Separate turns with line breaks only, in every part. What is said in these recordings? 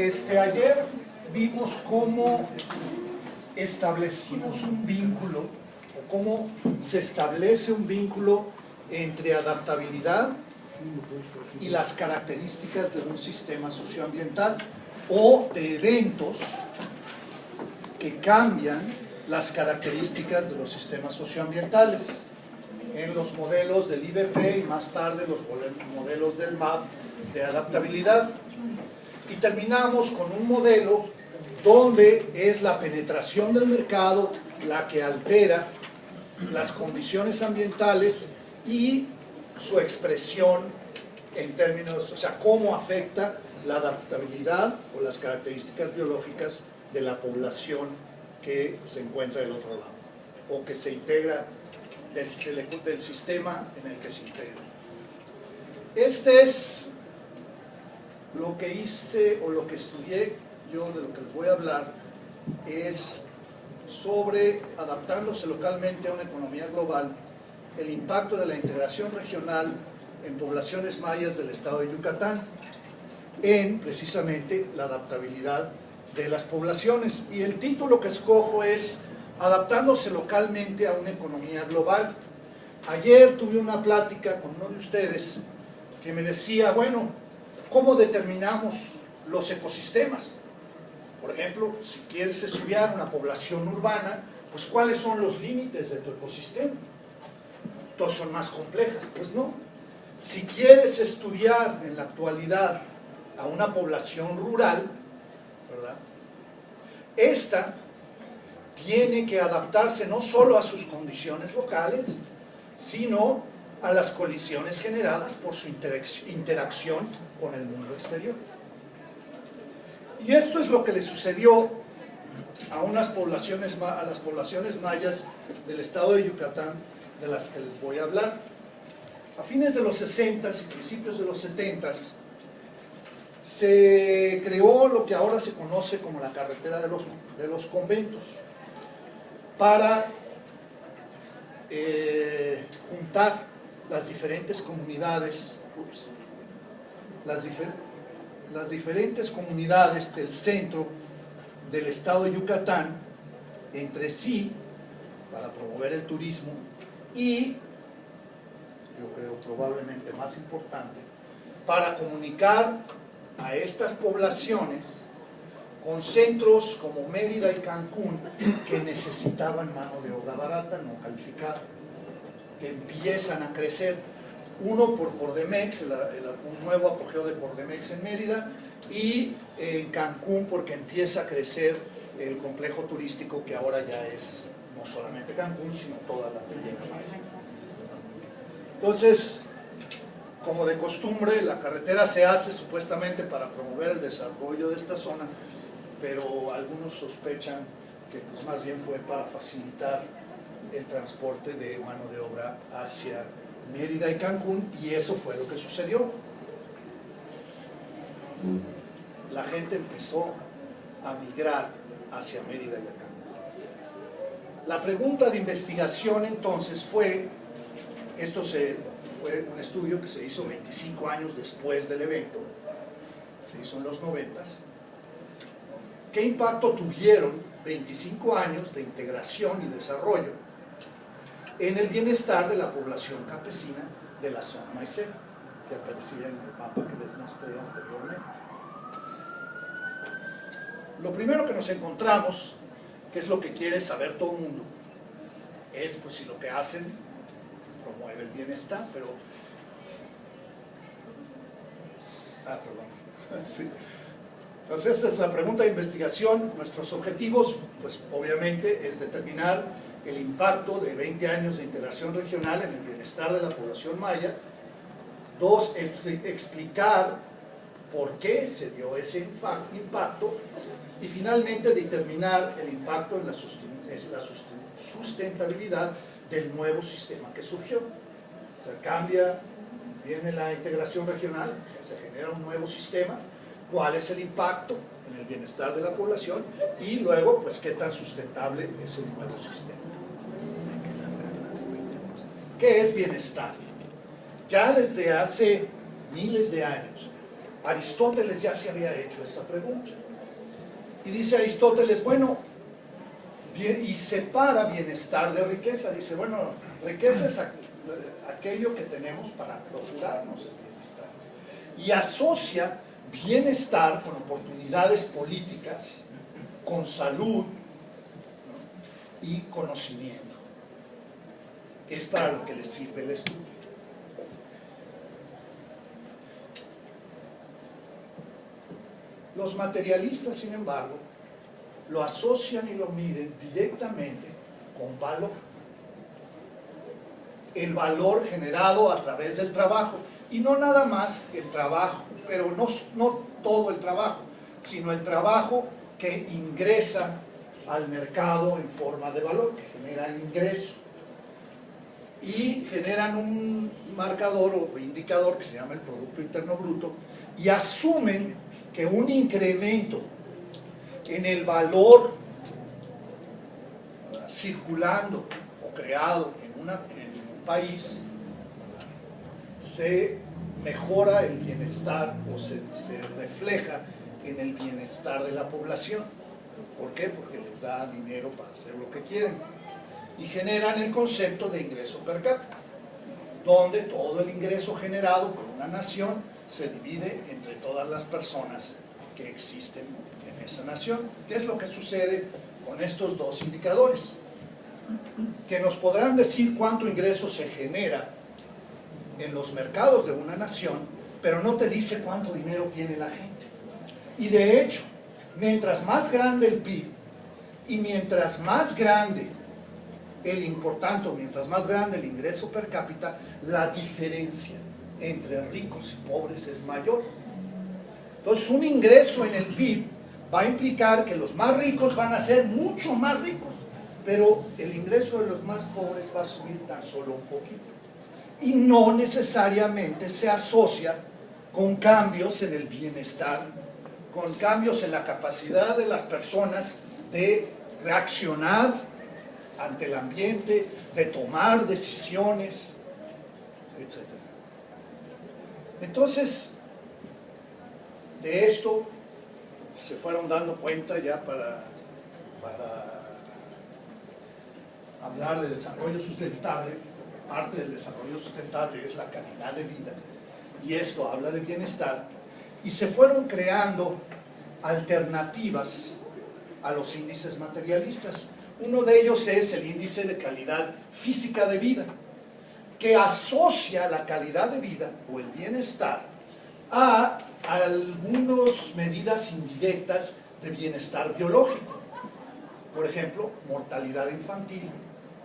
Ayer vimos cómo establecimos un vínculo, o cómo se establece un vínculo entre adaptabilidad y las características de un sistema socioambiental o de eventos que cambian las características de los sistemas socioambientales en los modelos del IBP y más tarde los modelos del MAP de adaptabilidad. Y terminamos con un modelo donde es la penetración del mercado la que altera las condiciones ambientales y su expresión en términos, o sea, cómo afecta la adaptabilidad o las características biológicas de la población que se encuentra del otro lado o que se integra del sistema en el que se integra. Este es lo que hice o lo que estudié yo, de lo que les voy a hablar, es sobre, adaptándose localmente a una economía global, el impacto de la integración regional en poblaciones mayas del estado de Yucatán, en precisamente la adaptabilidad de las poblaciones. Y el título que escojo es Adaptándose localmente a una economía global. Ayer tuve una plática con uno de ustedes que me decía, bueno, ¿cómo determinamos los ecosistemas? Por ejemplo, si quieres estudiar una población urbana, pues ¿cuáles son los límites de tu ecosistema? Todas son más complejas, pues no. Si quieres estudiar en la actualidad a una población rural, ¿verdad? Esta tiene que adaptarse no solo a sus condiciones locales, sino a las colisiones generadas por su interacción con el mundo exterior. Y esto es lo que le sucedió a las poblaciones mayas del estado de Yucatán, de las que les voy a hablar. A fines de los 60s y principios de los 70s, se creó lo que ahora se conoce como la carretera de los conventos, para juntar las diferentes comunidades, las diferentes comunidades del centro del estado de Yucatán entre sí para promover el turismo y, yo creo probablemente más importante, para comunicar a estas poblaciones con centros como Mérida y Cancún que necesitaban mano de obra barata, no calificada, que empiezan a crecer, uno por Cordemex, un nuevo apogeo de Cordemex en Mérida, y en Cancún porque empieza a crecer el complejo turístico que ahora ya es no solamente Cancún, sino toda la Riviera Maya. Entonces, como de costumbre, la carretera se hace supuestamente para promover el desarrollo de esta zona, pero algunos sospechan que pues, más bien fue para facilitar el transporte de mano de obra hacia Mérida y Cancún, y eso fue lo que sucedió. La gente empezó a migrar hacia Mérida y Cancún. La pregunta de investigación entonces fue, fue un estudio que se hizo 25 años después del evento, se hizo en los 90s. ¿Qué impacto tuvieron 25 años de integración y desarrollo en el bienestar de la población campesina de la zona maicera, que aparecía en el mapa que les mostré anteriormente? Lo primero que nos encontramos, que es lo que quiere saber todo el mundo, es pues si lo que hacen promueve el bienestar, pero... perdón. Sí. Entonces, esta es la pregunta de investigación. Nuestros objetivos, pues obviamente, es determinar el impacto de 20 años de integración regional en el bienestar de la población maya. Dos, explicar por qué se dio ese impacto. Y finalmente, determinar el impacto en la sustentabilidad del nuevo sistema que surgió. O sea, viene la integración regional, se genera un nuevo sistema. ¿Cuál es el impacto en el bienestar de la población? Y luego, pues, ¿qué tan sustentable es el nuevo sistema? ¿Qué es bienestar? Ya desde hace miles de años, Aristóteles ya se había hecho esa pregunta. Y dice Aristóteles, bueno, y separa bienestar de riqueza. Dice, bueno, riqueza es aquello que tenemos para procurarnos el bienestar. Y asocia bienestar con oportunidades políticas, con salud, ¿no?, y conocimiento. Es para lo que le sirve el estudio. Los materialistas, sin embargo, lo asocian y lo miden directamente con valor. El valor generado a través del trabajo. Y no nada más el trabajo, pero no todo el trabajo, sino el trabajo que ingresa al mercado en forma de valor, que genera ingreso. Y generan un marcador o indicador que se llama el Producto Interno Bruto, y asumen que un incremento en el valor circulando o creado en un país se mejora el bienestar o se refleja en el bienestar de la población. ¿Por qué? Porque les da dinero para hacer lo que quieren. Y generan el concepto de ingreso per cápita, donde todo el ingreso generado por una nación se divide entre todas las personas que existen en esa nación. ¿Qué es lo que sucede con estos dos indicadores? Que nos podrán decir cuánto ingreso se genera en los mercados de una nación, pero no te dice cuánto dinero tiene la gente. Y de hecho, mientras más grande el PIB y mientras más grande mientras más grande el ingreso per cápita, la diferencia entre ricos y pobres es mayor. Entonces, un ingreso en el PIB va a implicar que los más ricos van a ser mucho más ricos, pero el ingreso de los más pobres va a subir tan solo un poquito. Y no necesariamente se asocia con cambios en el bienestar, con cambios en la capacidad de las personas de reaccionar ante el ambiente, de tomar decisiones, etc. Entonces, de esto se fueron dando cuenta ya para hablar de desarrollo sustentable. Parte del desarrollo sustentable es la calidad de vida, y esto habla de bienestar, y se fueron creando alternativas a los índices materialistas. Uno de ellos es el índice de calidad física de vida, que asocia la calidad de vida o el bienestar a algunas medidas indirectas de bienestar biológico. Por ejemplo, mortalidad infantil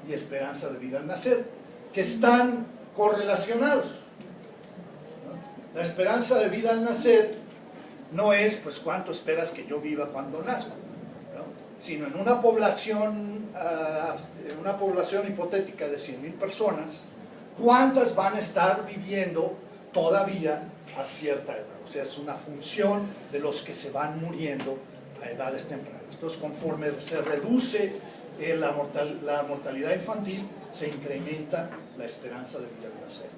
y esperanza de vida al nacer, que están correlacionados, ¿no? La esperanza de vida al nacer no es, pues, cuánto esperas que yo viva cuando nazco, ¿no?, sino en una población hipotética de 100,000 personas, ¿cuántas van a estar viviendo todavía a cierta edad? O sea, es una función de los que se van muriendo a edades tempranas. Entonces, conforme se reduce la mortalidad infantil, se incrementa la esperanza de vida al nacer.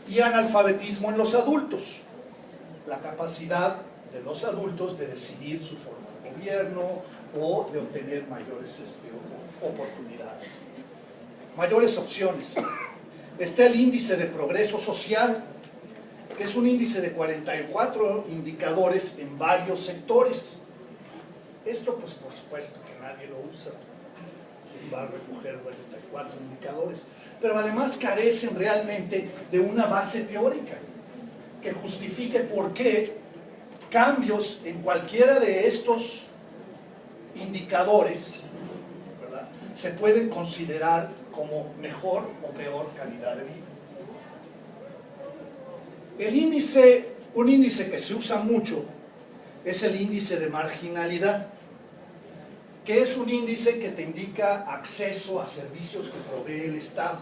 Y analfabetismo en los adultos, la capacidad de los adultos de decidir su forma de gobierno o de obtener mayores oportunidades, mayores opciones. Está el índice de progreso social, que es un índice de 44 indicadores en varios sectores. Esto, pues, por supuesto que nadie lo usa, va a recoger 44 indicadores, pero además carecen realmente de una base teórica que justifique por qué cambios en cualquiera de estos indicadores, ¿verdad?, se pueden considerar como mejor o peor calidad de vida. Un índice que se usa mucho es el índice de marginalidad, que es un índice que te indica acceso a servicios que provee el Estado.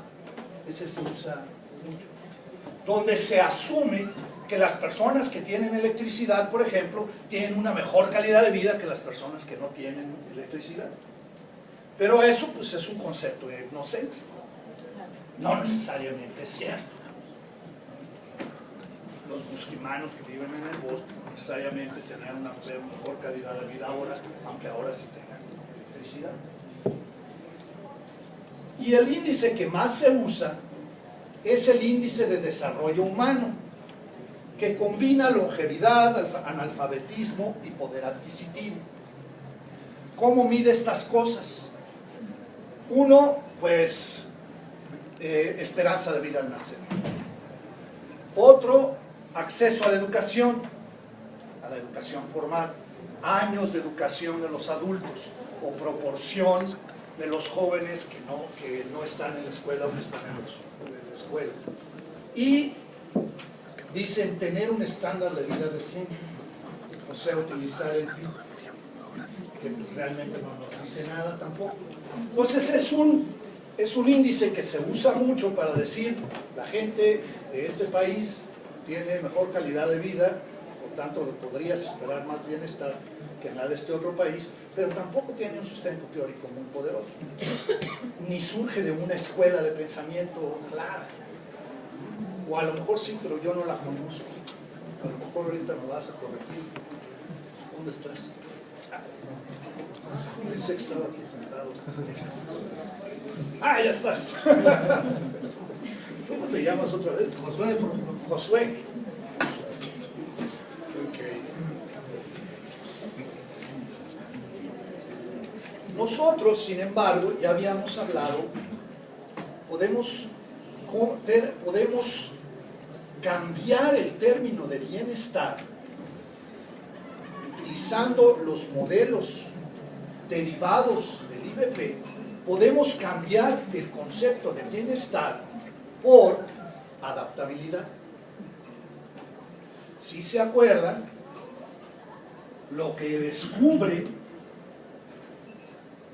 Ese se usa mucho, donde se asume que las personas que tienen electricidad, por ejemplo, tienen una mejor calidad de vida que las personas que no tienen electricidad. Pero eso, pues, es un concepto etnocéntrico, no necesariamente es cierto. los busquimanos que viven en el bosque no necesariamente tenían una mejor calidad de vida ahora, aunque ahora sí tengan electricidad. Y el índice que más se usa es el índice de desarrollo humano, que combina longevidad, analfabetismo y poder adquisitivo. ¿Cómo mide estas cosas? Uno, pues, esperanza de vida al nacer. Otro, acceso a la educación formal, años de educación de los adultos o proporción de los jóvenes que no están en la escuela o que están en la escuela. Y dicen tener un estándar de vida decente, o sea, utilizar el PIB, que pues realmente no nos dice nada tampoco. Entonces es un índice que se usa mucho para decir la gente de este país tiene mejor calidad de vida, por tanto podrías esperar más bienestar que en la de este otro país, pero tampoco tiene un sustento teórico muy poderoso, ni surge de una escuela de pensamiento clara, o a lo mejor sí, pero yo no la conozco. A lo mejor ahorita me vas a corregir. ¿Dónde estás? Pensé que estaba aquí sentado. ¡Ah, ya estás! ¿Cómo te llamas otra vez?
Josué, profesor.
Josué. Okay. Nosotros, sin embargo, ya habíamos hablado, podemos cambiar el término de bienestar utilizando los modelos derivados del IBP. Podemos cambiar el concepto de bienestar por adaptabilidad. Si se acuerdan, lo que descubren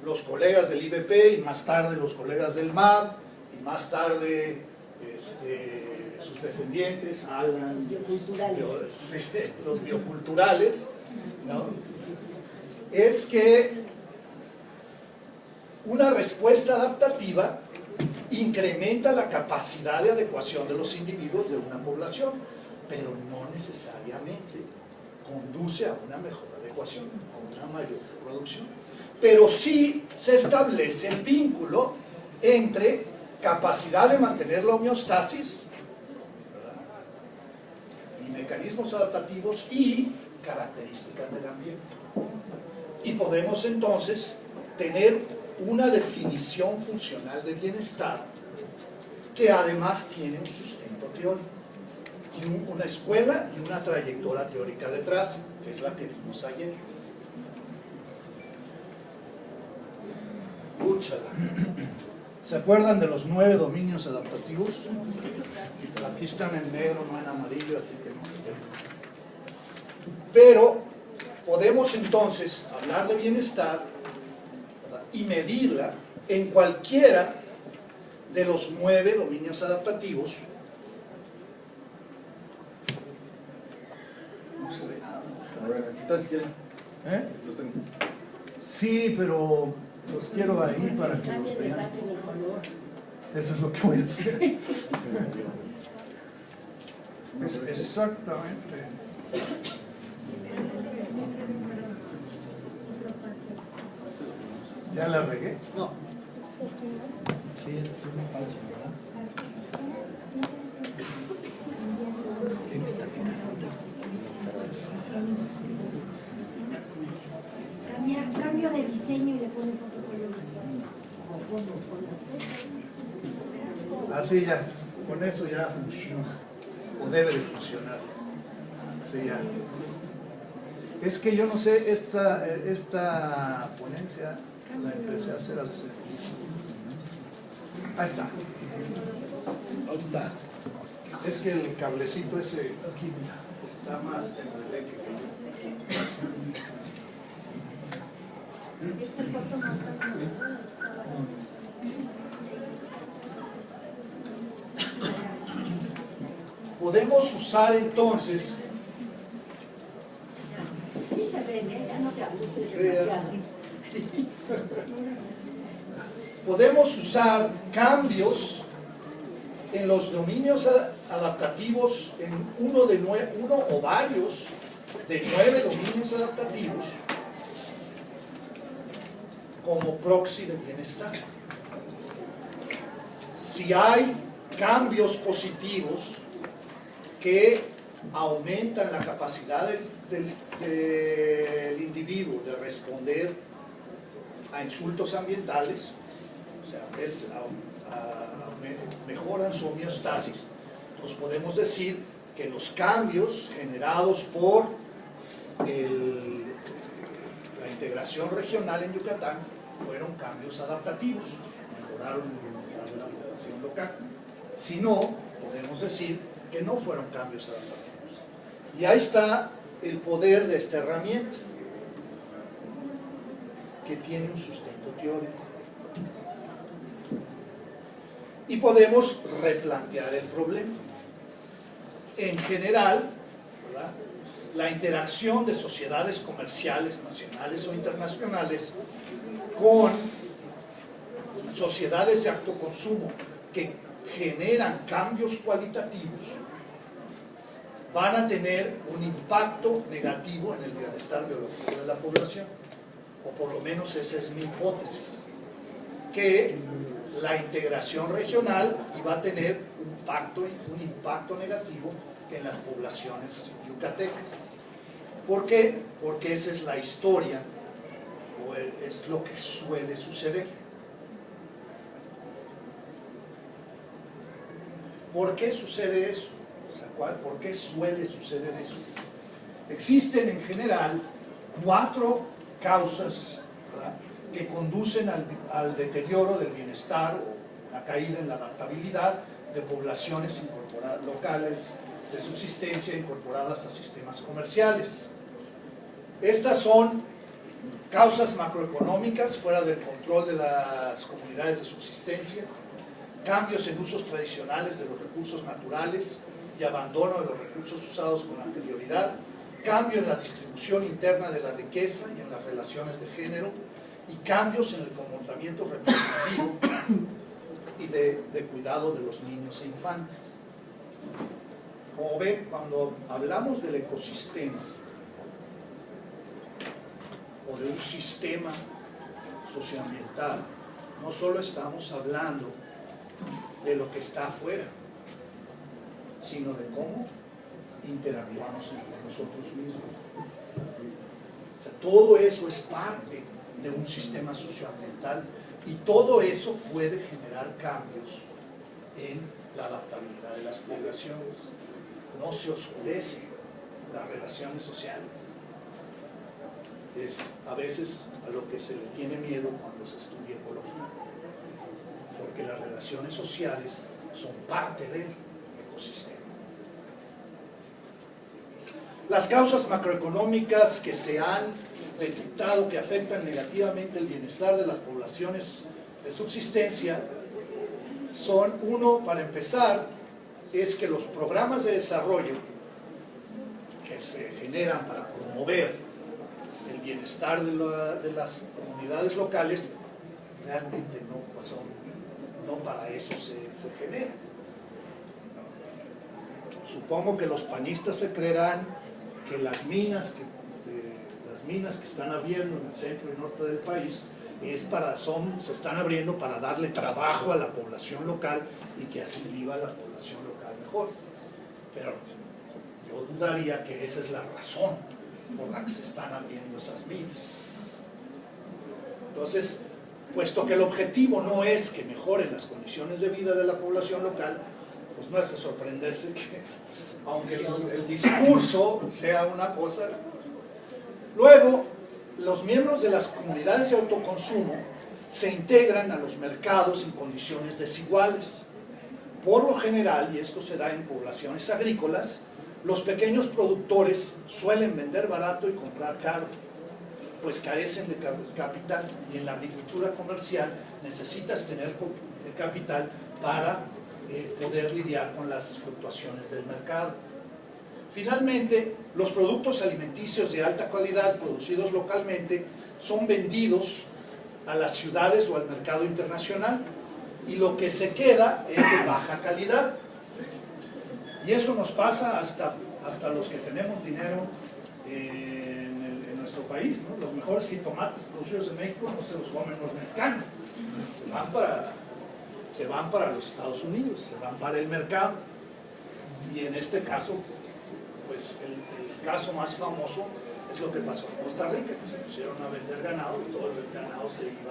los colegas del IBP y más tarde los colegas del MAP y más tarde sus descendientes, Alan, los bioculturales, ¿no? Es que una respuesta adaptativa incrementa la capacidad de adecuación de los individuos de una población, pero no necesariamente conduce a una mejor adecuación, a una mayor reproducción. Pero sí se establece el vínculo entre capacidad de mantener la homeostasis, ¿verdad?, y mecanismos adaptativos y características del ambiente. Y podemos entonces tener una definición funcional de bienestar que además tiene un sustento teórico y una escuela y una trayectoria teórica detrás, que es la que vimos ayer. Úchala. ¿Se acuerdan de los 9 dominios adaptativos? Aquí están en negro, no en amarillo, así que no sé qué. Pero podemos entonces hablar de bienestar, ¿verdad?, y medirla en cualquiera de los 9 dominios adaptativos. No se ve nada.
A ver, aquí está si quieren.
¿Eh?
Los tengo.
Sí, pero los quiero ahí para que los vean. Eso es lo que voy a hacer. Exactamente. ¿Ya la regué?
No. Sí, es muy falso, ¿verdad? Tienes tantita santa.
Cambio de diseño y le pones otro color.
Así ya, con eso ya funciona, o debe de funcionar. Sí, ya. Es que yo no sé, esta ponencia la empecé a hacer así. Ahí está.
Ahorita.
Es que el cablecito ese está más en el que podemos usar entonces.
Sí se ven, ya no te ajustes
Sí,
demasiado.
Podemos usar cambios en los dominios adaptativos en uno o varios de 9 dominios adaptativos como proxy del bienestar. Si hay cambios positivos que aumentan la capacidad del individuo de responder a insultos ambientales, o sea, mejoran su homeostasis, pues podemos decir que los cambios generados por la integración regional en Yucatán fueron cambios adaptativos, mejoraron el bienestar de la población local. Si no, podemos decir que no fueron cambios adaptativos. Y ahí está el poder de esta herramienta, que tiene un sustento teórico. Y podemos replantear el problema. En general, ¿verdad?, la interacción de sociedades comerciales nacionales o internacionales con sociedades de autoconsumo que generan cambios cualitativos van a tener un impacto negativo en el bienestar biológico de la población, o por lo menos esa es mi hipótesis, que la integración regional iba a tener un impacto negativo en las poblaciones yucatecas. ¿Por qué? Porque esa es la historia, o es lo que suele suceder. ¿Por qué sucede eso? ¿Por qué suele suceder eso? Existen en general 4 causas, ¿verdad?, que conducen al deterioro del bienestar o la caída en la adaptabilidad de poblaciones locales de subsistencia incorporadas a sistemas comerciales. Estas son causas macroeconómicas fuera del control de las comunidades de subsistencia, cambios en usos tradicionales de los recursos naturales y abandono de los recursos usados con anterioridad, cambio en la distribución interna de la riqueza y en las relaciones de género, y cambios en el comportamiento reproductivo y de cuidado de los niños e infantes. Como ven, cuando hablamos del ecosistema o de un sistema socioambiental, no solo estamos hablando de lo que está afuera, sino de cómo interactuamos entre nosotros mismos. O sea, todo eso es parte de un sistema socioambiental y todo eso puede generar cambios en la adaptabilidad de las poblaciones. No se oscurecen las relaciones sociales. Es a veces a lo que se le tiene miedo cuando se estudia ecología, porque las relaciones sociales son parte del ecosistema. Las causas macroeconómicas que se han detectado que afectan negativamente el bienestar de las poblaciones de subsistencia son, uno, para empezar, es que los programas de desarrollo que se generan para promover el bienestar de las comunidades locales realmente no para eso se generan. Supongo que los panistas se creerán que las minas que están abriendo en el centro y norte del país se están abriendo para darle trabajo a la población local y que así viva la población local mejor. Pero yo dudaría que esa es la razón por la que se están abriendo esas minas. Entonces, puesto que el objetivo no es que mejoren las condiciones de vida de la población local, pues no es de sorprenderse que, aunque el discurso sea una cosa. Luego, los miembros de las comunidades de autoconsumo se integran a los mercados en condiciones desiguales. Por lo general, y esto se da en poblaciones agrícolas, los pequeños productores suelen vender barato y comprar caro, pues carecen de capital, y en la agricultura comercial necesitas tener capital para poder lidiar con las fluctuaciones del mercado. Finalmente, los productos alimenticios de alta calidad producidos localmente son vendidos a las ciudades o al mercado internacional, y lo que se queda es de baja calidad. Y eso nos pasa hasta los que tenemos dinero en nuestro país, ¿no? Los mejores jitomates producidos en México no se los comen los mexicanos, se van para los Estados Unidos, se van para el mercado. Y en este caso, pues el caso más famoso es lo que pasó en Costa Rica, que se pusieron a vender ganado y todo el ganado se iba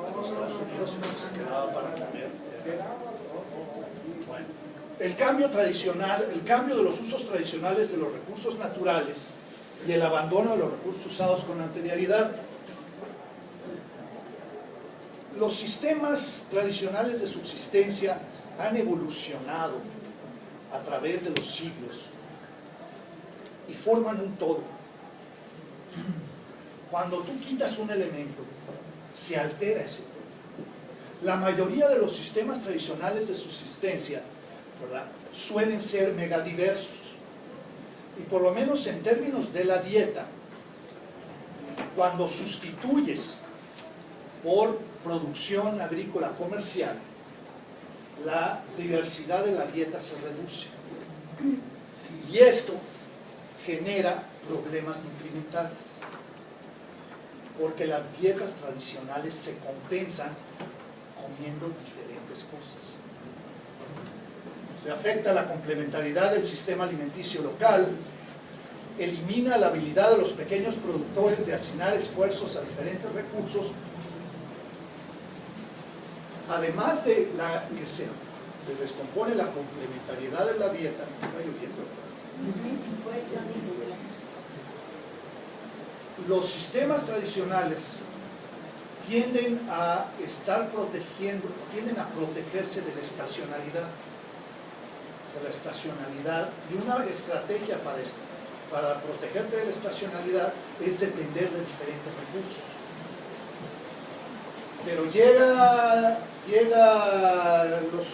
a los Estados Unidos y no se quedaba para comer. Bueno, el cambio tradicional, el cambio de los usos tradicionales de los recursos naturales y el abandono de los recursos usados con anterioridad. Los sistemas tradicionales de subsistencia han evolucionado a través de los siglos y forman un todo. Cuando tú quitas un elemento, se altera ese todo. La mayoría de los sistemas tradicionales de subsistencia, ¿verdad?, suelen ser megadiversos. Y por lo menos en términos de la dieta, cuando sustituyes por producción agrícola comercial, la diversidad de la dieta se reduce. Y esto genera problemas nutrimentales, porque las dietas tradicionales se compensan comiendo diferentes cosas. Se afecta la complementariedad del sistema alimenticio local, elimina la habilidad de los pequeños productores de asignar esfuerzos a diferentes recursos, además de que se descompone la complementariedad de la dieta. ¿Está lloviendo? Los sistemas tradicionales tienden a protegerse de la estacionalidad. O sea, la estacionalidad, y una estrategia para protegerte de la estacionalidad es depender de diferentes recursos. Pero llega los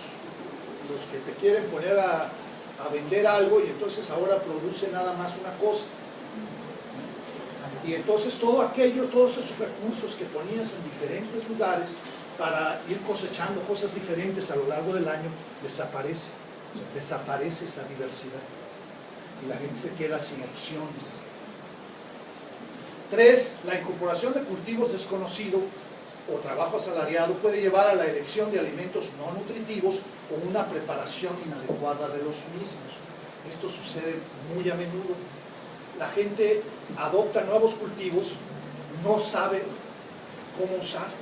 que te quieren poner a vender algo, y entonces ahora produce nada más una cosa. Y entonces todos esos recursos que ponías en diferentes lugares para ir cosechando cosas diferentes a lo largo del año, desaparece. O sea, desaparece esa diversidad. Y la gente se queda sin opciones. 3. La incorporación de cultivos desconocidos o trabajo asalariado puede llevar a la elección de alimentos no nutritivos o una preparación inadecuada de los mismos. Esto sucede muy a menudo. La gente adopta nuevos cultivos, no sabe cómo usarlos,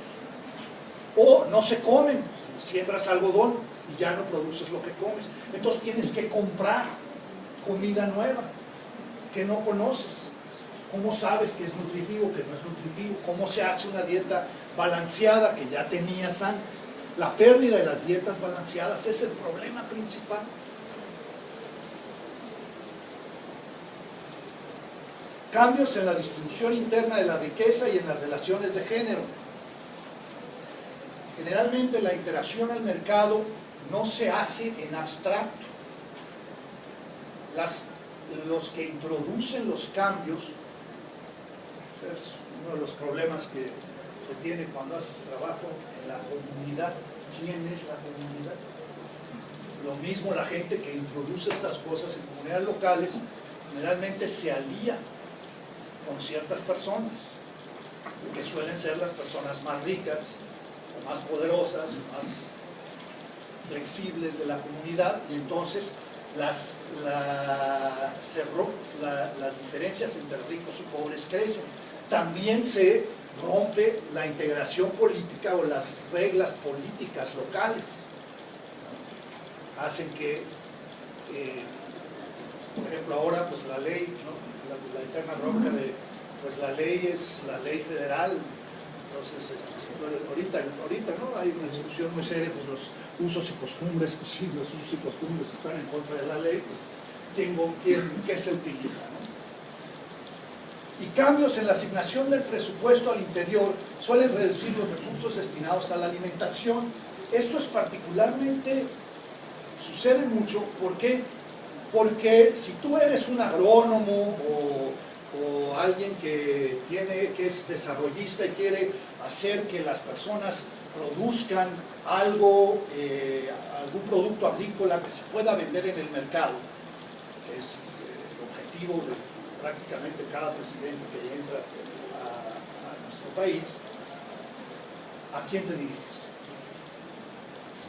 o no se comen. Siembras algodón y ya no produces lo que comes, entonces tienes que comprar comida nueva que no conoces. ¿Cómo sabes que es nutritivo, que no es nutritivo? ¿Cómo se hace una dieta balanceada que ya tenías antes? La pérdida de las dietas balanceadas es el problema principal. Cambios en la distribución interna de la riqueza y en las relaciones de género. Generalmente la interacción al mercado no se hace en abstracto. Los que introducen los cambios, es uno de los problemas que se tiene cuando haces trabajo en la comunidad. ¿Quién es la comunidad? Lo mismo la gente que introduce estas cosas en comunidades locales, generalmente se alía con ciertas personas, que suelen ser las personas más ricas, o más poderosas, o más flexibles de la comunidad, y entonces las diferencias entre ricos y pobres crecen. También se rompe la integración política o las reglas políticas locales. Hacen que, por ejemplo, ahora pues la ley, ¿no?, la eterna bronca de, pues la ley es la ley federal. Entonces, ahorita ¿no?, hay una discusión muy seria, pues los usos y costumbres, pues sí, los usos y costumbres están en contra de la ley, pues ¿qué se utiliza, ¿no? Y cambios en la asignación del presupuesto al interior suelen reducir los recursos destinados a la alimentación. Esto es particularmente, sucede mucho, ¿por qué? Porque si tú eres un agrónomo o alguien que es desarrollista y quiere hacer que las personas produzcan algo, algún producto agrícola que se pueda vender en el mercado, es el objetivo de prácticamente cada presidente que entra a nuestro país. ¿A quién te diriges?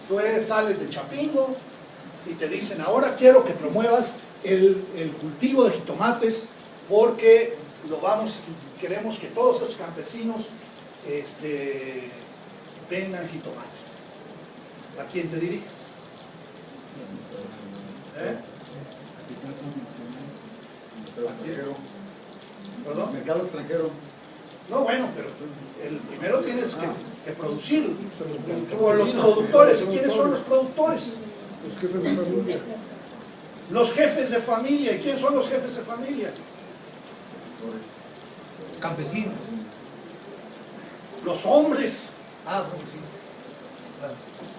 Tú sales de Chapingo y te dicen, ahora quiero que promuevas el cultivo de jitomates porque queremos que todos esos campesinos vendan jitomates. ¿A quién te diriges? ¿Perdón?
Mercado extranjero.
No, bueno, pero el primero tienes que producir. O los productores. ¿Quiénes son los productores?
Los jefes de familia.
Los jefes de familia. ¿Y quiénes son los jefes de familia?
Campesinos.
Los hombres.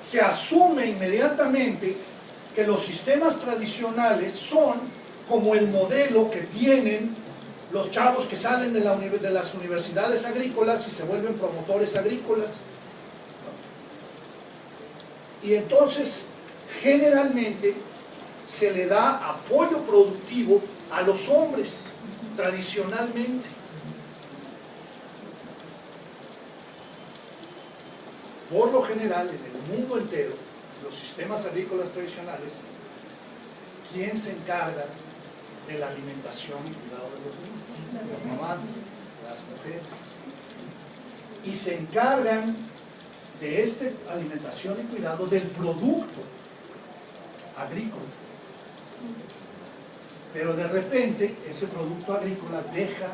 Se asume inmediatamente que los sistemas tradicionales son como el modelo que tienen los chavos que salen de las universidades agrícolas y se vuelven promotores agrícolas. Y entonces, generalmente, se le da apoyo productivo a los hombres, tradicionalmente. Por lo general, en el mundo entero, los sistemas agrícolas tradicionales, ¿quién se encarga de la alimentación y cuidado de los niños? Las mamás, las mujeres. Y se encargan de esta alimentación y cuidado del producto agrícola. Pero de repente, ese producto agrícola deja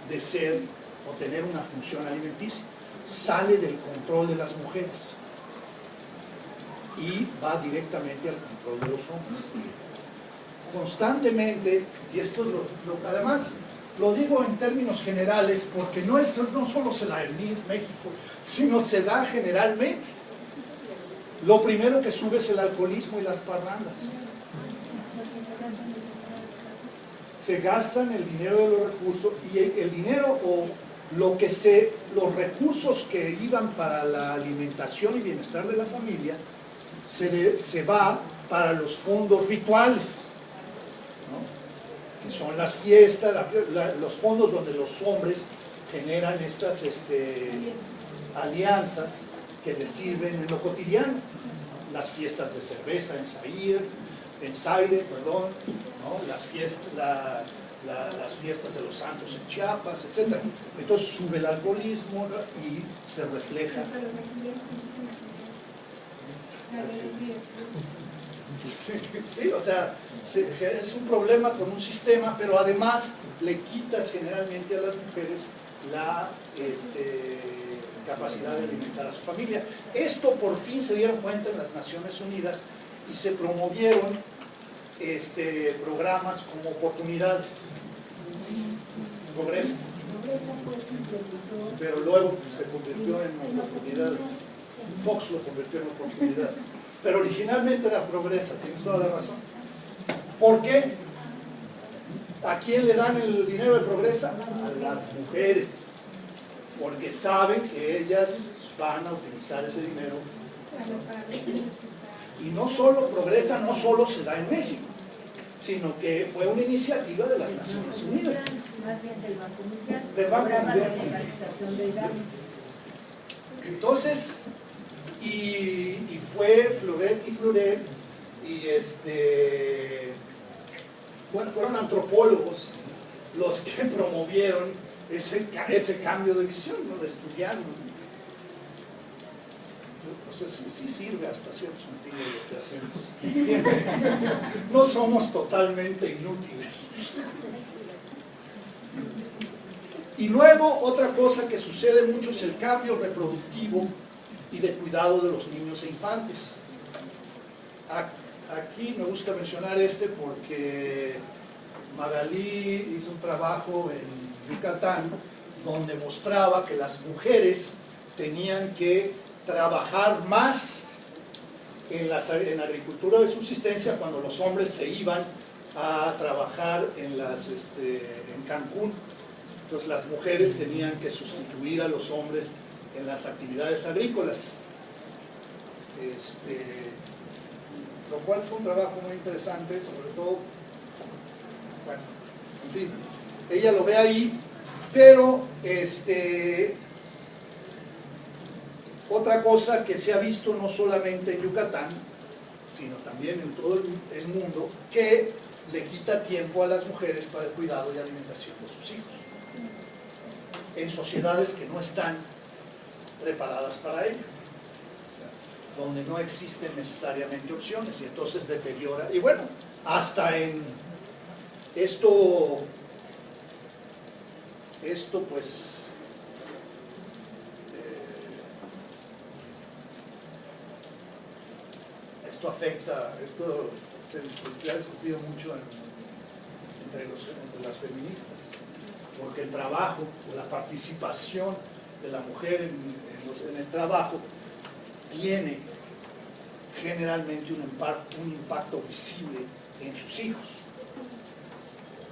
de ser o tener una función alimenticia. Sale del control de las mujeres y va directamente al control de los hombres. Constantemente, y esto además lo digo en términos generales porque no solo se da en México, sino se da generalmente. Lo primero que sube es el alcoholismo y las parrandas. Se gastan el dinero de los recursos y el dinero o los recursos que iban para la alimentación y bienestar de la familia se va para los fondos rituales, ¿no? Que son las fiestas, los fondos donde los hombres generan estas alianzas que les sirven en lo cotidiano, las fiestas de cerveza en Zaire, ¿no? Las fiestas de los santos en Chiapas, etc. Entonces sube el alcoholismo y se refleja. Sí, o sea, es un problema con un sistema, pero además le quitas generalmente a las mujeres la capacidad de alimentar a su familia. Esto por fin se dieron cuenta en las Naciones Unidas y se promovieron programas como oportunidades. Progresa. Pero luego se convirtió en oportunidades. Fox lo convirtió en oportunidades. Pero originalmente era Progresa, tienes toda la razón. ¿Por qué? ¿A quién le dan el dinero de Progresa? A las mujeres. Porque saben que ellas van a utilizar ese dinero. Y no solo Progresa, no solo se da en México, sino que fue una iniciativa de las Naciones Unidas.
Más bien del Banco Mundial.
Del Banco
Programa
Mundial.
de Liberalización del gas.
Entonces, y fue Floret y Floret, y bueno, fueron antropólogos los que promovieron ese cambio de visión, ¿no? De estudiar. Entonces sí sirve hasta cierto sentido lo que hacemos. No somos totalmente inútiles. Y luego otra cosa que sucede mucho es el cambio reproductivo y de cuidado de los niños e infantes. Aquí me gusta mencionar porque Magalí hizo un trabajo en Yucatán donde mostraba que las mujeres tenían que trabajar más en la agricultura de subsistencia cuando los hombres se iban a trabajar en Cancún. Entonces las mujeres tenían que sustituir a los hombres en las actividades agrícolas. Lo cual fue un trabajo muy interesante, sobre todo Bueno, en fin, ella lo ve ahí, pero otra cosa que se ha visto no solamente en Yucatán, sino también en todo el mundo, que le quita tiempo a las mujeres para el cuidado y alimentación de sus hijos, en sociedades que no están preparadas para ello, donde no existen necesariamente opciones, y entonces deteriora. Y bueno, hasta en esto pues esto afecta, esto se ha discutido mucho entre las feministas, porque el trabajo o la participación de la mujer en el trabajo tiene generalmente un impacto visible en sus hijos.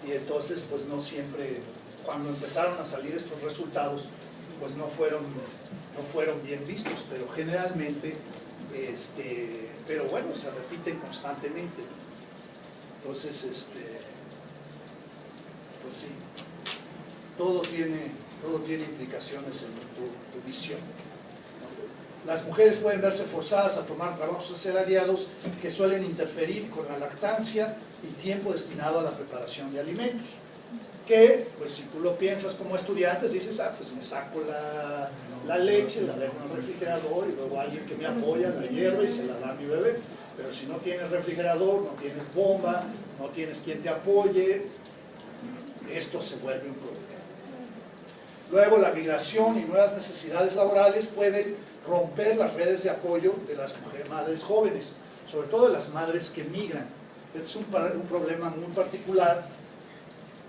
Y entonces, pues no siempre, cuando empezaron a salir estos resultados, pues no fueron bien vistos, pero generalmente, pero bueno, se repiten constantemente. Entonces, pues sí, todo tiene implicaciones en tu visión. Las mujeres pueden verse forzadas a tomar trabajos asalariados que suelen interferir con la lactancia y tiempo destinado a la preparación de alimentos. Que, pues si tú lo piensas como estudiantes, dices, pues me saco la leche, la dejo en el refrigerador y luego alguien que me apoya la hierve y se la da a mi bebé. Pero si no tienes refrigerador, no tienes bomba, no tienes quien te apoye, esto se vuelve un problema. Luego, la migración y nuevas necesidades laborales pueden romper las redes de apoyo de las madres jóvenes, sobre todo de las madres que migran. Este es un problema muy particular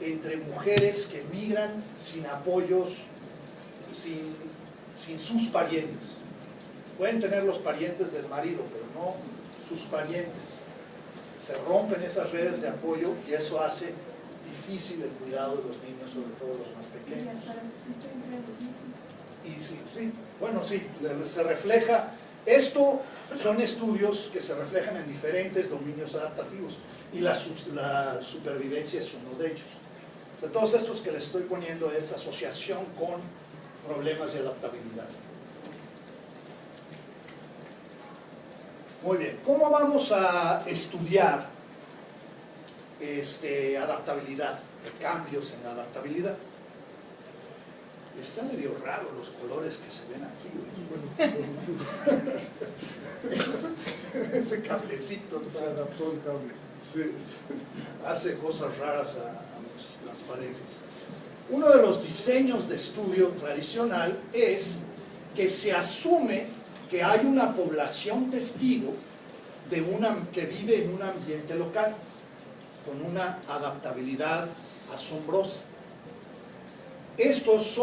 entre mujeres que migran sin apoyos, sin sus parientes. Pueden tener los parientes del marido, pero no sus parientes. Se rompen esas redes de apoyo y eso hace difícil el cuidado de los niños, sobre todo los más pequeños. Y sí, bueno, sí, se refleja. Esto son estudios que se reflejan en diferentes dominios adaptativos y la supervivencia es uno de ellos. De todos estos que les estoy poniendo es asociación con problemas de adaptabilidad. Muy bien, ¿cómo vamos a estudiar adaptabilidad, cambios en la adaptabilidad? Está medio raro los colores que se ven aquí. Ese cablecito, ¿no?
Se adaptó el cable.
Sí, hace cosas raras a las paredes. Uno de los diseños de estudio tradicional es que se asume que hay una población testigo que vive en un ambiente local con una adaptabilidad asombrosa. Estos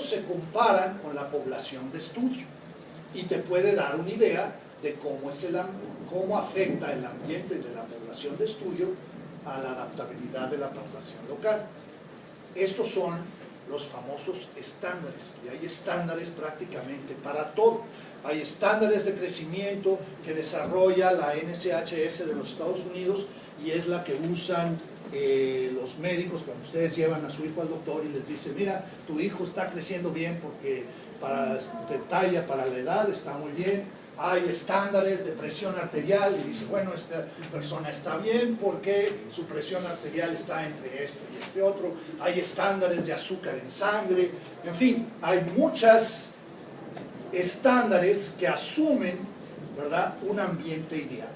se comparan con la población de estudio y te puede dar una idea de cómo afecta el ambiente de la población de estudio a la adaptabilidad de la población local. Estos son los famosos estándares, y hay estándares prácticamente para todo. Hay estándares de crecimiento que desarrolla la NSHS de los Estados Unidos y es la que usan los médicos cuando ustedes llevan a su hijo al doctor y les dicen, mira, tu hijo está creciendo bien porque de talla para la edad está muy bien. Hay estándares de presión arterial y dice, bueno, esta persona está bien porque su presión arterial está entre esto y este otro. Hay estándares de azúcar en sangre. En fin, hay muchos estándares que asumen, ¿verdad?, un ambiente ideal.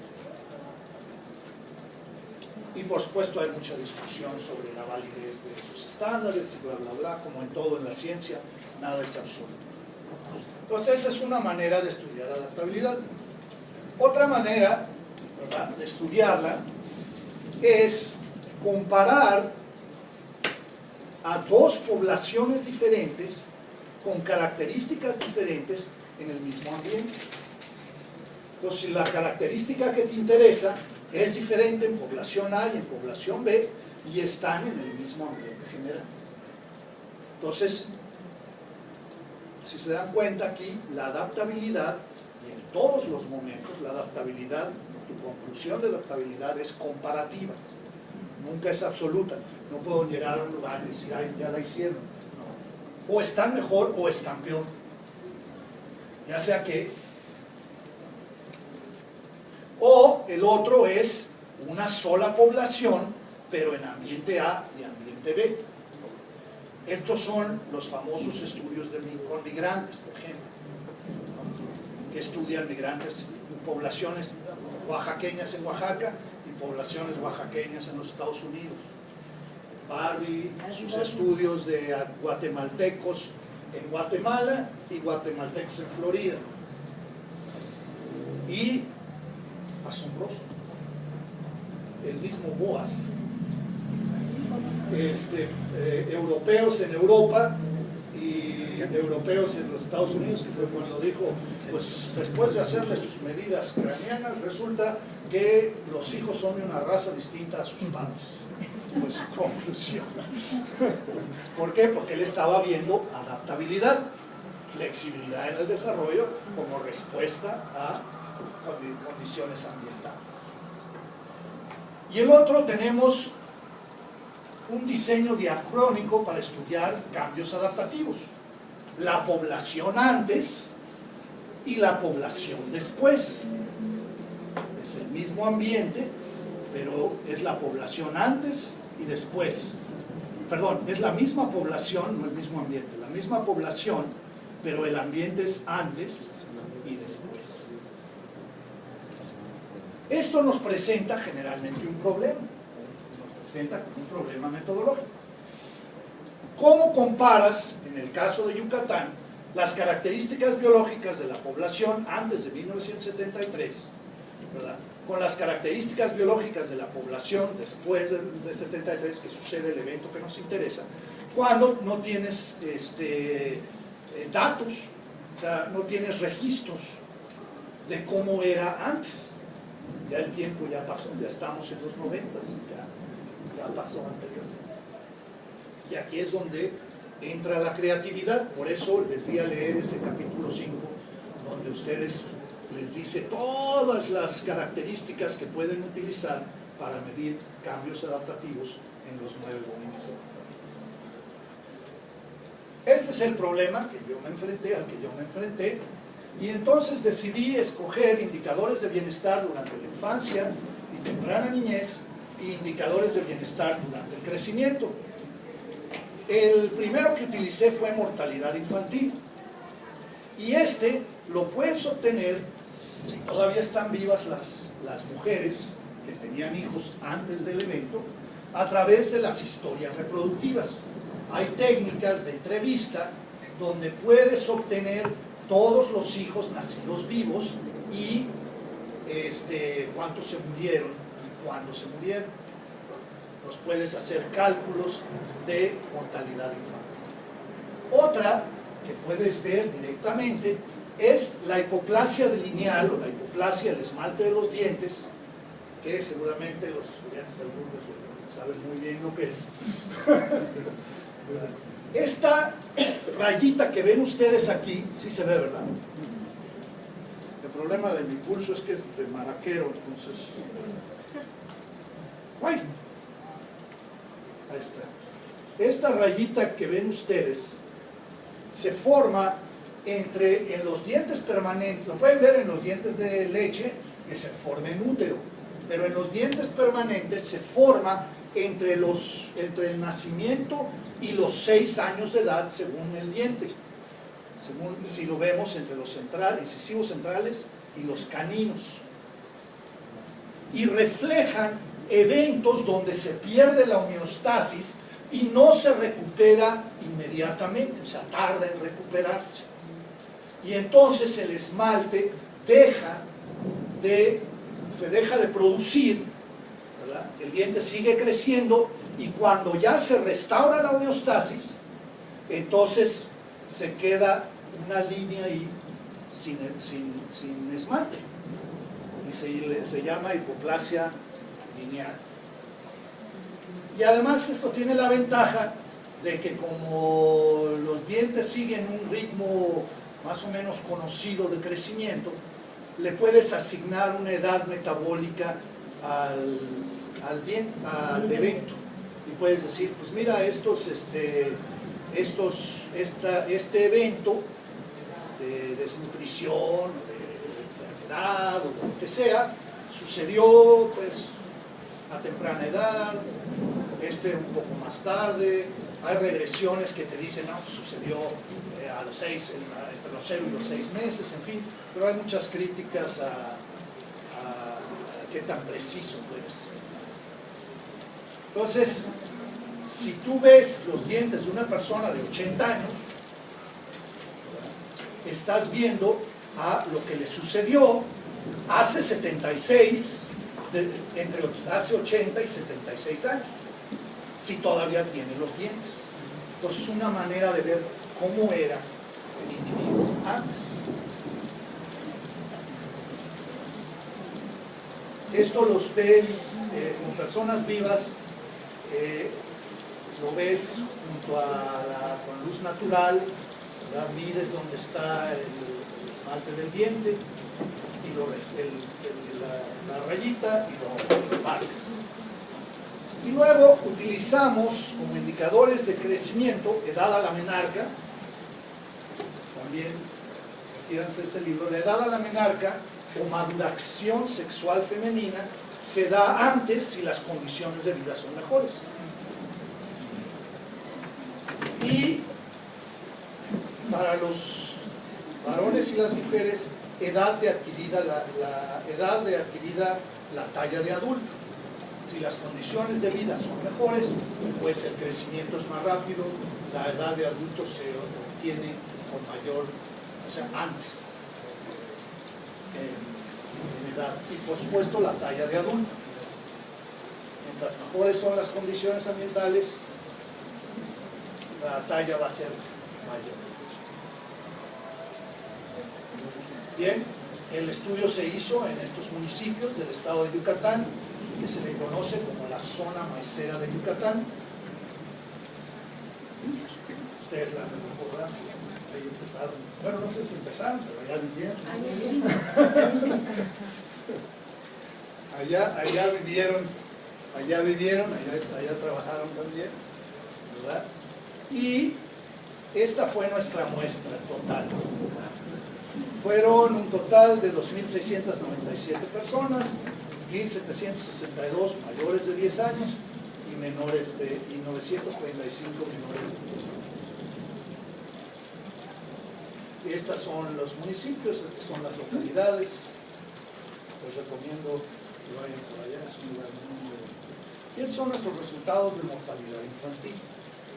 Y por supuesto hay mucha discusión sobre la validez de esos estándares y bla, bla, bla, como en todo en la ciencia, nada es absoluto. Entonces esa es una manera de estudiar adaptabilidad. Otra manera, ¿verdad?, de estudiarla es comparar a dos poblaciones diferentes con características diferentes en el mismo ambiente. Entonces, si la característica que te interesa es diferente en población A y en población B y están en el mismo ambiente general. Entonces, si se dan cuenta aquí, la adaptabilidad, y en todos los momentos, la adaptabilidad, tu conclusión de adaptabilidad es comparativa. nunca es absoluta. No puedo llegar a un lugar y decir, ay, ya la hicieron. No. O están mejor o están peor. Ya sea que... O el otro es una sola población, pero en ambiente A y ambiente B. Estos son los famosos estudios con migrantes, por ejemplo, ¿no? Que estudian migrantes, poblaciones oaxaqueñas en Oaxaca y poblaciones oaxaqueñas en los Estados Unidos. Barry, sus estudios de guatemaltecos en Guatemala y guatemaltecos en Florida. Y, asombroso, el mismo Boas, europeos en Europa y europeos en los Estados Unidos, que fue cuando dijo, pues después de hacerle sus medidas craneanas, resulta que los hijos son de una raza distinta a sus padres. Pues conclusión. ¿Por qué? Porque él estaba viendo adaptabilidad, flexibilidad en el desarrollo como respuesta a condiciones ambientales. Y el otro, tenemos un diseño diacrónico para estudiar cambios adaptativos. La población antes y la población después. Es el mismo ambiente, pero es la población antes y después. Perdón, es la misma población, no el mismo ambiente, la misma población, pero el ambiente es antes y después. Esto nos presenta generalmente un problema. Presenta como un problema metodológico. ¿Cómo comparas, en el caso de Yucatán, las características biológicas de la población antes de 1973, ¿verdad?, con las características biológicas de la población después del 73, que sucede el evento que nos interesa, cuando no tienes datos, o sea, no tienes registros de cómo era antes? Ya el tiempo ya pasó, ya estamos en los 90, ya pasó anteriormente. Y aquí es donde entra la creatividad. Por eso les di a leer ese capítulo 5, donde ustedes les dice todas las características que pueden utilizar para medir cambios adaptativos en los 9 dominios. Este es el problema al que yo me enfrenté, y entonces decidí escoger indicadores de bienestar durante la infancia y temprana niñez y indicadores de bienestar durante el crecimiento. El primero que utilicé fue mortalidad infantil, y lo puedes obtener si todavía están vivas las mujeres que tenían hijos antes del evento, a través de las historias reproductivas. Hay técnicas de entrevista donde puedes obtener todos los hijos nacidos vivos y cuántos se murieron y cuándo se murieron. Los puedes hacer cálculos de mortalidad infantil. Otra que puedes ver directamente es la hipoplasia lineal, o la hipoplasia del esmalte de los dientes, que seguramente los estudiantes del mundo saben muy bien lo que es. Esta rayita que ven ustedes aquí, sí se ve, ¿verdad? El problema de mi pulso es que es de maraquero, entonces... ¡Ay! Ahí está. Esta rayita que ven ustedes se forma en los dientes permanentes. Lo pueden ver en los dientes de leche, que se forma en útero, pero en los dientes permanentes se forma entre el nacimiento y los 6 años de edad, según el diente, según si lo vemos entre los incisivos centrales y los caninos, y reflejan eventos donde se pierde la homeostasis y no se recupera inmediatamente, o sea, tarda en recuperarse, y entonces el esmalte se deja de producir, ¿verdad? El diente sigue creciendo, y cuando ya se restaura la homeostasis, entonces se queda una línea ahí sin esmalte, y se llama hipoplasia lineal. Y además esto tiene la ventaja de que como los dientes siguen un ritmo más o menos conocido de crecimiento, le puedes asignar una edad metabólica al al evento. Y puedes decir, pues mira, este evento de desnutrición, de enfermedad o lo que sea, sucedió pues a temprana edad, un poco más tarde. Hay regresiones que te dicen, no, pues sucedió a los 6, entre los 0 y los 6 meses, en fin, pero hay muchas críticas a qué tan preciso puede ser. Entonces, si tú ves los dientes de una persona de 80 años, estás viendo a lo que le sucedió hace 76, hace 80 y 76 años, si todavía tiene los dientes. Entonces, es una manera de ver cómo era el individuo antes. Esto los ves como personas vivas, lo ves junto con luz natural, ¿verdad? Mides dónde está el esmalte del diente, y la rayita, y lo marcas. Y luego utilizamos como indicadores de crecimiento edad a la menarca. También, fíjense ese libro, la edad a la menarca o maduración sexual femenina se da antes si las condiciones de vida son mejores. Y para los varones y las mujeres, edad de adquirida la talla de adulto. Si las condiciones de vida son mejores, pues el crecimiento es más rápido, la edad de adulto se obtiene con mayor, o sea, antes en edad. Y por supuesto la talla de adulto. Mientras mejores son las condiciones ambientales, la talla va a ser mayor. Bien, el estudio se hizo en estos municipios del estado de Yucatán, que se le conoce como la zona maicera de Yucatán. Ustedes la recordarán, ahí empezaron. Bueno, no sé si empezaron, pero allá vivieron. Allá trabajaron también, ¿verdad? Y esta fue nuestra muestra total. Fueron un total de 2.697 personas, 1.762 mayores de 10 años y 935 menores de 10 años. Estos son los municipios, estas son las localidades. Les recomiendo que vayan por allá, es un lugar muy bueno. Y estos son nuestros resultados de mortalidad infantil.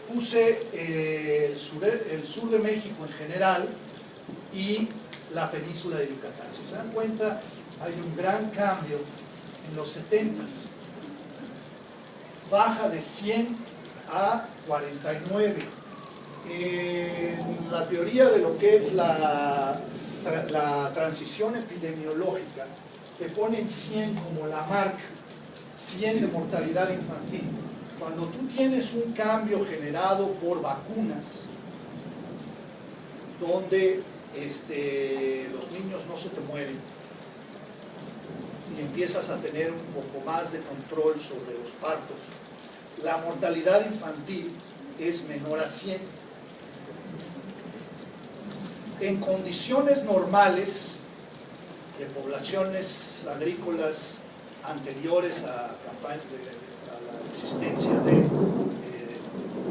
Puse el sur de México en general y la península de Yucatán. Si se dan cuenta, hay un gran cambio en los 70s. Baja de 100 a 49. En la teoría de lo que es la transición epidemiológica, te ponen 100 como la marca, 100 de mortalidad infantil. Cuando tú tienes un cambio generado por vacunas, donde los niños no se te mueren y empiezas a tener un poco más de control sobre los partos, la mortalidad infantil es menor a 100. En condiciones normales de poblaciones agrícolas anteriores a la existencia de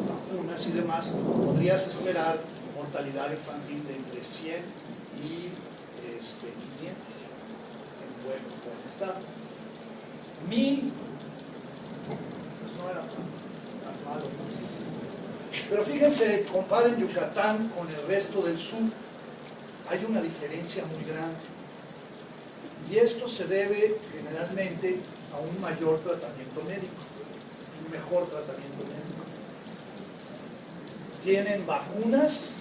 vacunas y demás, podrías esperar mortalidad infantil de entre 100 y 500 en buen estado. 1000 pues no era tan malo. Pero fíjense, comparen Yucatán con el resto del sur. Hay una diferencia muy grande. Y esto se debe generalmente a un mayor tratamiento médico, un mejor tratamiento médico. Tienen vacunas,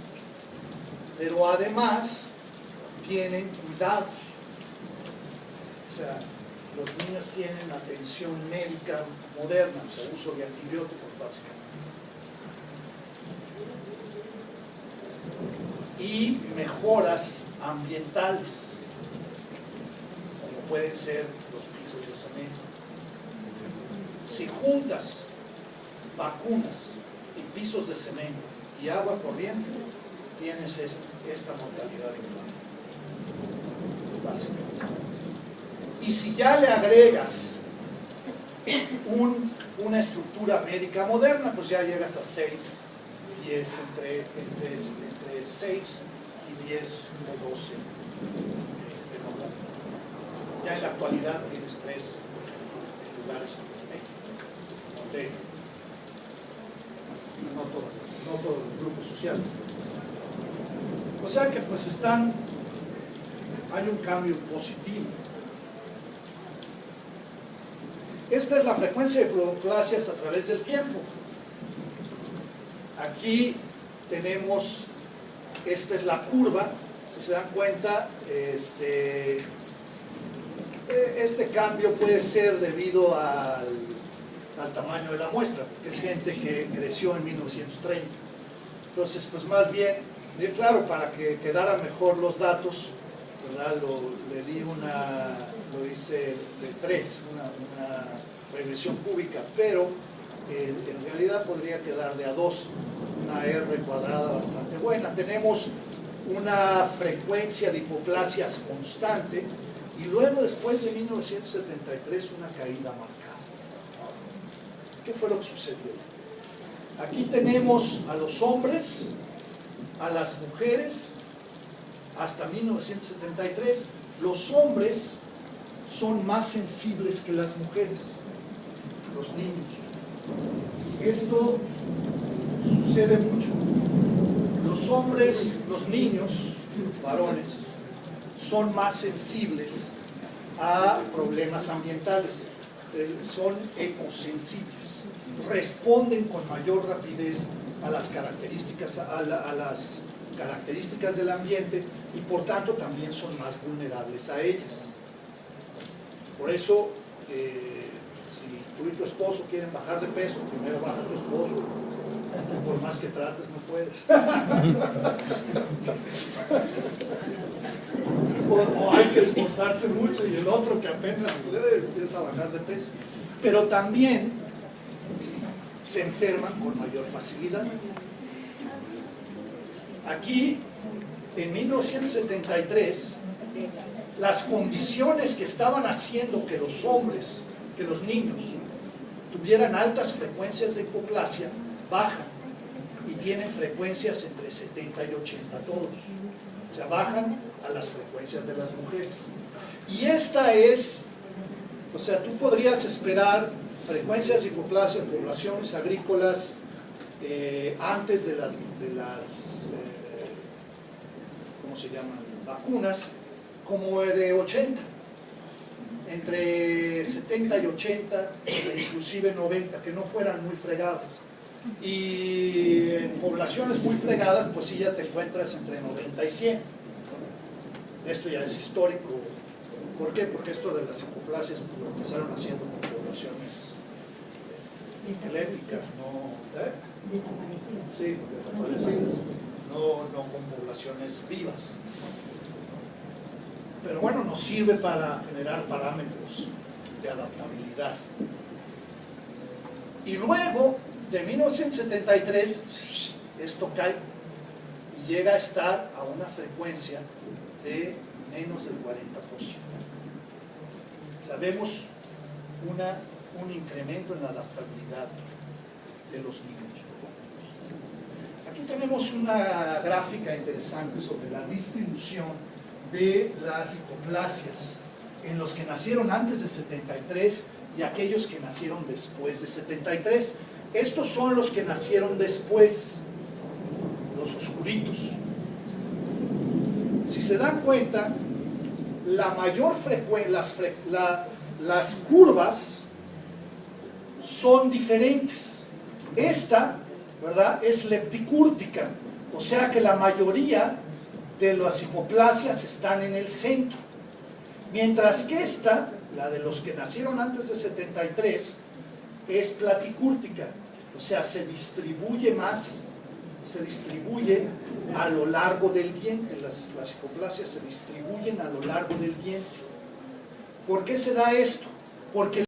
pero además tienen cuidados. O sea, los niños tienen atención médica moderna, o sea, uso de antibióticos básicamente. Y mejoras ambientales, como pueden ser los pisos de cemento. Si juntas vacunas y pisos de cemento y agua corriente, tienes esta mortalidad infame, básicamente. Y si ya le agregas una estructura médica moderna, pues ya llegas a 6, 10, entre 6 y 10 o 12 de mortalidad. Ya en la actualidad tienes 3 lugares donde no todos los grupos sociales. O sea que pues hay un cambio positivo. Esta es la frecuencia de hipoplasias a través del tiempo. Aquí tenemos, esta es la curva, si se dan cuenta, este cambio puede ser debido al tamaño de la muestra, porque es gente que creció en 1930. Entonces, pues más bien, claro, para que quedaran mejor los datos, ¿verdad? Lo hice de 3, una regresión cúbica, pero en realidad podría quedar de a 2, una R cuadrada bastante buena. Tenemos una frecuencia de hipoplasias constante y luego después de 1973 una caída marcada. ¿Qué fue lo que sucedió? Aquí tenemos a los hombres, a las mujeres, hasta 1973. Los hombres son más sensibles que las mujeres, los niños. Esto sucede mucho. Los hombres, los niños, varones, son más sensibles a problemas ambientales, son ecosensibles, responden con mayor rapidez a las características, las características del ambiente y por tanto también son más vulnerables a ellas. Por eso, si tú y tu esposo quieren bajar de peso, primero baja tu esposo, por más que trates no puedes. O hay que esforzarse mucho y el otro que apenas empieza a bajar de peso. Pero también se enferman con mayor facilidad. Aquí, en 1973, las condiciones que estaban haciendo que los hombres, que los niños, tuvieran altas frecuencias de hipoplasia, bajan y tienen frecuencias entre 70 y 80 todos. O sea, bajan a las frecuencias de las mujeres. Y esta es, o sea, tú podrías esperar frecuencias de hipoplasia en poblaciones agrícolas antes de las ¿cómo se llaman? Vacunas, como de 80, entre 70 y 80, inclusive 90, que no fueran muy fregadas. Y en poblaciones muy fregadas, pues sí ya te encuentras entre 90 y 100. Esto ya es histórico. ¿Por qué? Porque esto de las hipoplasias lo empezaron haciendo con poblaciones esqueléticas, no,
Desaparecidas.
sí, desaparecidas, no con poblaciones vivas. Pero bueno, nos sirve para generar parámetros de adaptabilidad. Y luego, de 1973, esto cae y llega a estar a una frecuencia de menos del 40%. Sabemos un incremento en la adaptabilidad de los niños. Aquí tenemos una gráfica interesante sobre la distribución de las hipoplasias en los que nacieron antes de 73 y aquellos que nacieron después de 73. Estos son los que nacieron después, los oscuritos. Si se dan cuenta, la mayor frecuencia, las curvas son diferentes. Esta, ¿verdad?, es lepticúrtica, o sea que la mayoría de las hipoplasias están en el centro, mientras que esta, la de los que nacieron antes de 73, es platicúrtica, o sea, se distribuye más, se distribuye a lo largo del diente. Las hipoplasias se distribuyen a lo largo del diente. ¿Por qué se da esto? Porque